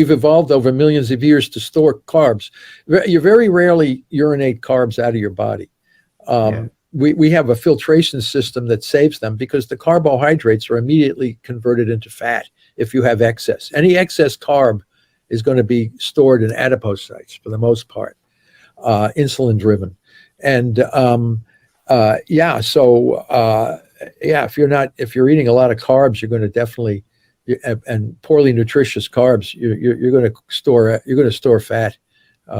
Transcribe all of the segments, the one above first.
We've evolved over millions of years to store carbs. You very rarely urinate carbs out of your body. Yeah. We have a filtration system that saves them because the carbohydrates are immediately converted into fat if you have excess. Any excess carb is going to be stored in adipocytes for the most part, insulin driven. And if you're eating a lot of carbs, you're going to definitely, and poorly nutritious carbs, you're going to store fat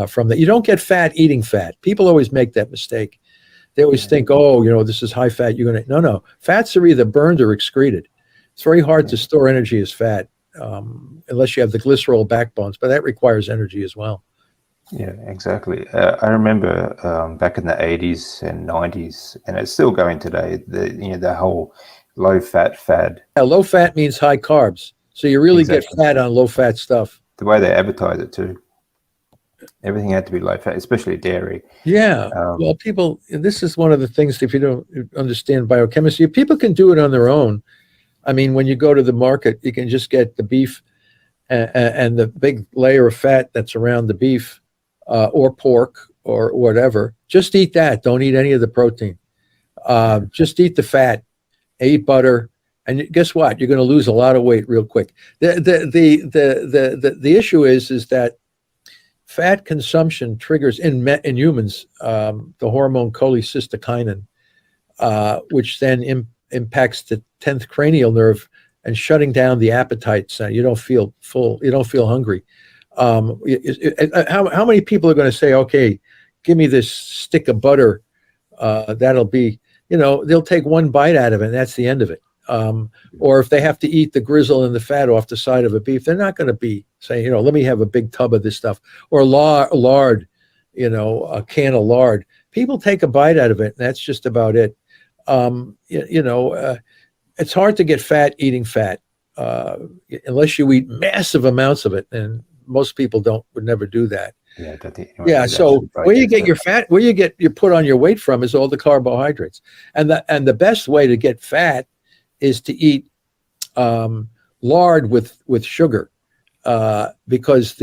from that. You don't get fat eating fat. People always make that mistake. They always think, oh, this is high fat. No. Fats are either burned or excreted. It's very hard to store energy as fat unless you have the glycerol backbones, but that requires energy as well. Yeah, exactly. I remember back in the 80s and 90s, and it's still going today, the whole low-fat fad. Yeah, low fat means high carbs. So you really get fat on low-fat stuff. The way they advertise it too. Everything had to be low fat, especially dairy. Yeah. Well, this is one of the things, if you don't understand biochemistry, people can do it on their own. I mean, when you go to the market, you can just get the beef and the big layer of fat that's around the beef or pork or whatever. Just eat that. Don't eat any of the protein. Just eat the fat, eat butter. And guess what? You're going to lose a lot of weight real quick. The issue is that fat consumption triggers in humans the hormone cholecystokinin, which then impacts the 10th cranial nerve and shutting down the appetite. So you don't feel full. You don't feel hungry. How many people are going to say, "Okay, give me this stick of butter"? That'll be, they'll take one bite out of it, and that's the end of it. Or if they have to eat the grizzle and the fat off the side of a beef, they're not going to be saying, let me have a big tub of this stuff. Or lard, a can of lard. People take a bite out of it, and that's just about it. It's hard to get fat eating fat unless you eat massive amounts of it, and most people would never do that. Yeah, so where you get your fat, where you put on your weight from is all the carbohydrates, and the best way to get fat is to eat lard with sugar, because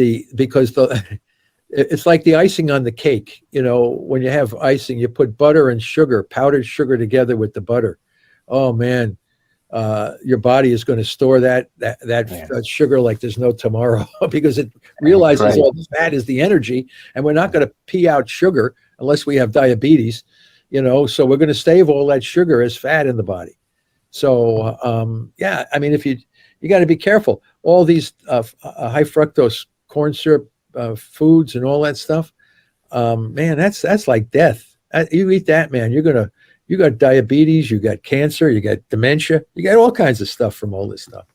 it's like the icing on the cake. When you have icing, you put butter and sugar, powdered sugar, together with the butter. Oh man, your body is going to store that sugar like there's no tomorrow because it realizes all the fat is the energy, and we're not going to pee out sugar unless we have diabetes. So we're going to save all that sugar as fat in the body. So, I mean, if you got to be careful. All these high fructose corn syrup foods and all that stuff, man, that's like death. You eat that, man, you got diabetes, you got cancer, you got dementia, you got all kinds of stuff from all this stuff.